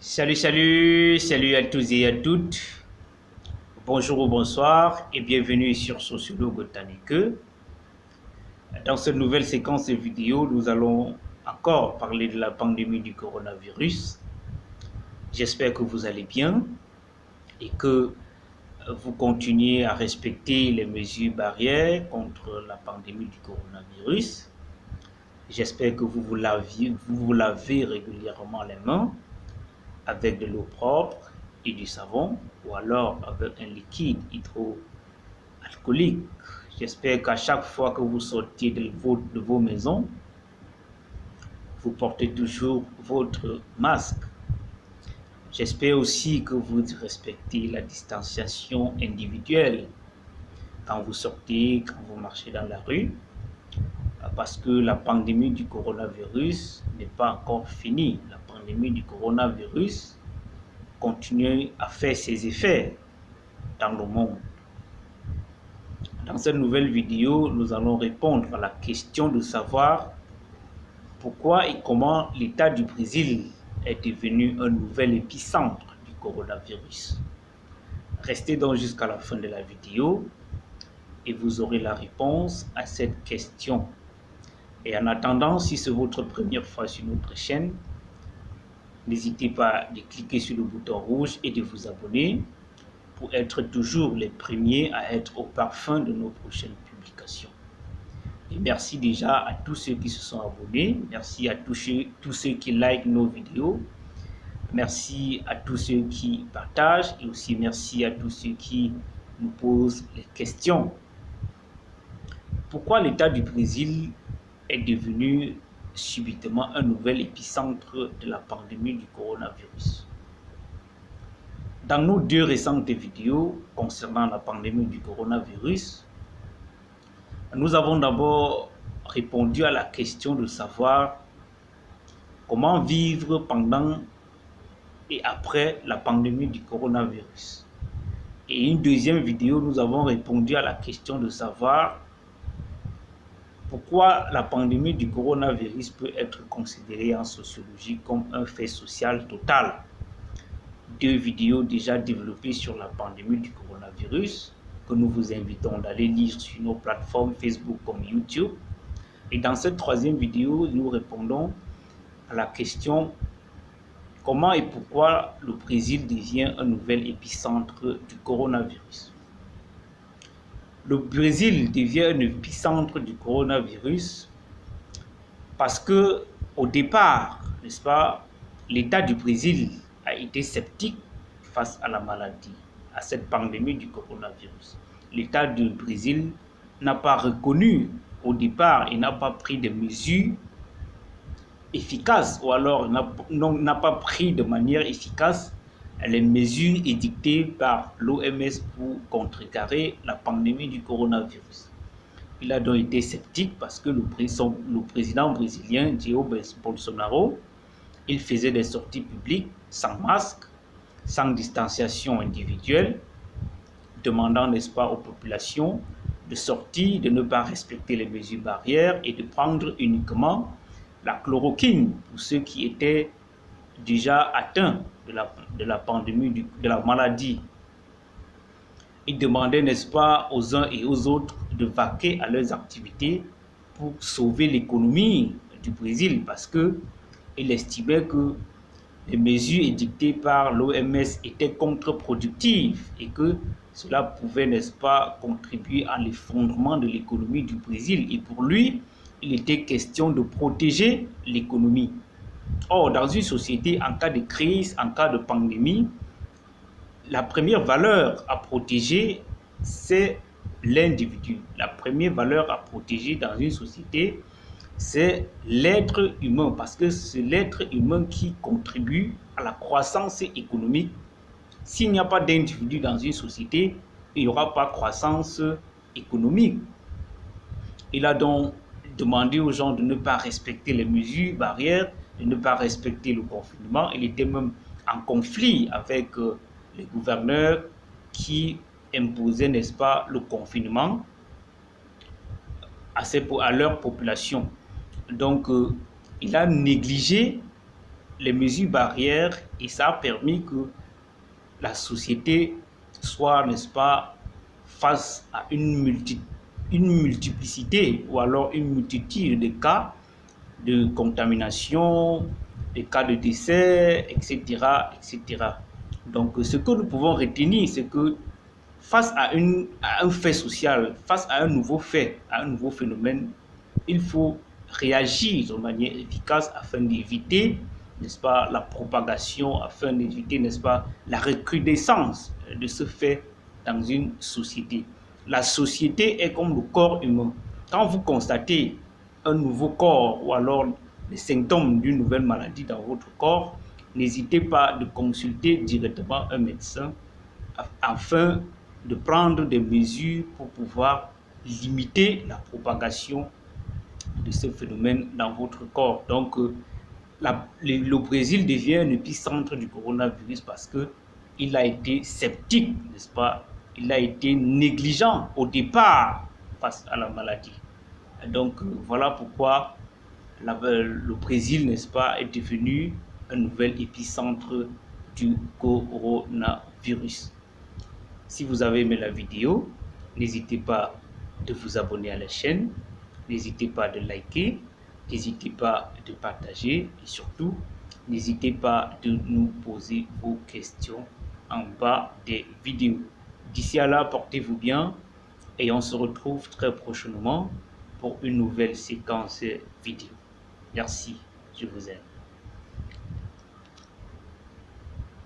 Salut à tous et à toutes. Bonjour ou bonsoir et bienvenue sur Sociologue Botanique. Dans cette nouvelle séquence de vidéos, nous allons encore parler de la pandémie du coronavirus. J'espère que vous allez bien et que vous continuez à respecter les mesures barrières contre la pandémie du coronavirus. J'espère que vous vous lavez régulièrement les mains avec de l'eau propre et du savon ou alors avec un liquide hydroalcoolique. J'espère qu'à chaque fois que vous sortiez de vos maisons, vous portez toujours votre masque. J'espère aussi que vous respectez la distanciation individuelle quand vous sortez, quand vous marchez dans la rue, parce que la pandémie du coronavirus n'est pas encore finie. La pandémie du coronavirus continue à faire ses effets dans le monde. Dans cette nouvelle vidéo, nous allons répondre à la question de savoir pourquoi et comment l'État du Brésil est devenu un nouvel épicentre du coronavirus. Restez donc jusqu'à la fin de la vidéo et vous aurez la réponse à cette question. Et en attendant, si c'est votre première fois sur notre chaîne, n'hésitez pas de cliquer sur le bouton rouge et de vous abonner pour être toujours les premiers à être au parfum de nos prochaines publications. Et merci déjà à tous ceux qui se sont abonnés, merci à tous ceux qui likent nos vidéos, merci à tous ceux qui partagent et aussi merci à tous ceux qui nous posent les questions. Pourquoi l'État du Brésil est devenu subitement un nouvel épicentre de la pandémie du coronavirus? Dans nos deux récentes vidéos concernant la pandémie du coronavirus, nous avons d'abord répondu à la question de savoir comment vivre pendant et après la pandémie du coronavirus. Et une deuxième vidéo, nous avons répondu à la question de savoir pourquoi la pandémie du coronavirus peut être considérée en sociologie comme un fait social total. Deux vidéos déjà développées sur la pandémie du coronavirus que nous vous invitons d'aller lire sur nos plateformes Facebook comme YouTube. Et dans cette troisième vidéo, nous répondons à la question comment et pourquoi le Brésil devient un nouvel épicentre du coronavirus. Le Brésil devient un épicentre du coronavirus parce que au départ, n'est-ce pas, l'État du Brésil a été sceptique face à la maladie, à cette pandémie du coronavirus. L'État du Brésil n'a pas reconnu au départ et n'a pas pris de mesures efficaces ou alors n'a pas pris de manière efficace les mesures édictées par l'OMS pour contrecarrer la pandémie du coronavirus. Il a donc été sceptique parce que le président brésilien Jair Bolsonaro, il faisait des sorties publiques sans masque, sans distanciation individuelle, demandant, n'est-ce pas, aux populations de sortir, de ne pas respecter les mesures barrières et de prendre uniquement la chloroquine pour ceux qui étaient déjà atteints de la pandémie, de la maladie. Il demandait, n'est-ce pas, aux uns et aux autres de vaquer à leurs activités pour sauver l'économie du Brésil parce qu'il estimait que les mesures édictées par l'OMS étaient contre-productives et que cela pouvait, n'est-ce pas, contribuer à l'effondrement de l'économie du Brésil. Et pour lui, il était question de protéger l'économie. Or, dans une société, en cas de crise, en cas de pandémie, la première valeur à protéger, c'est l'individu. La première valeur à protéger dans une société, c'est l'être humain, parce que c'est l'être humain qui contribue à la croissance économique. S'il n'y a pas d'individu dans une société, il n'y aura pas de croissance économique. Il a donc demandé aux gens de ne pas respecter les mesures barrières, de ne pas respecter le confinement. Il était même en conflit avec les gouverneurs qui imposaient, n'est-ce pas, le confinement à leur population. Donc, il a négligé les mesures barrières et ça a permis que la société soit, n'est-ce pas, face à une multiplicité ou alors une multitude de cas de contamination, des cas de décès, etc., etc. Donc, ce que nous pouvons retenir, c'est que face à un fait social, face à un nouveau fait, à un nouveau phénomène, il faut réagir de manière efficace afin d'éviter, n'est-ce pas, la propagation, afin d'éviter, n'est-ce pas, la recrudescence de ce fait dans une société. La société est comme le corps humain. Quand vous constatez un nouveau corps ou alors les symptômes d'une nouvelle maladie dans votre corps, n'hésitez pas de consulter directement un médecin afin de prendre des mesures pour pouvoir limiter la propagation de ce phénomène dans votre corps. Donc, le Brésil devient un épicentre du coronavirus parce qu'il a été sceptique, n'est-ce pas? Il a été négligent au départ face à la maladie. Donc, voilà pourquoi le Brésil, n'est-ce pas, est devenu un nouvel épicentre du coronavirus. Si vous avez aimé la vidéo, n'hésitez pas de vous abonner à la chaîne, n'hésitez pas de liker, n'hésitez pas de partager et surtout, n'hésitez pas de nous poser vos questions en bas des vidéos. D'ici à là, portez-vous bien et on se retrouve très prochainement pour une nouvelle séquence vidéo. Merci, je vous aime.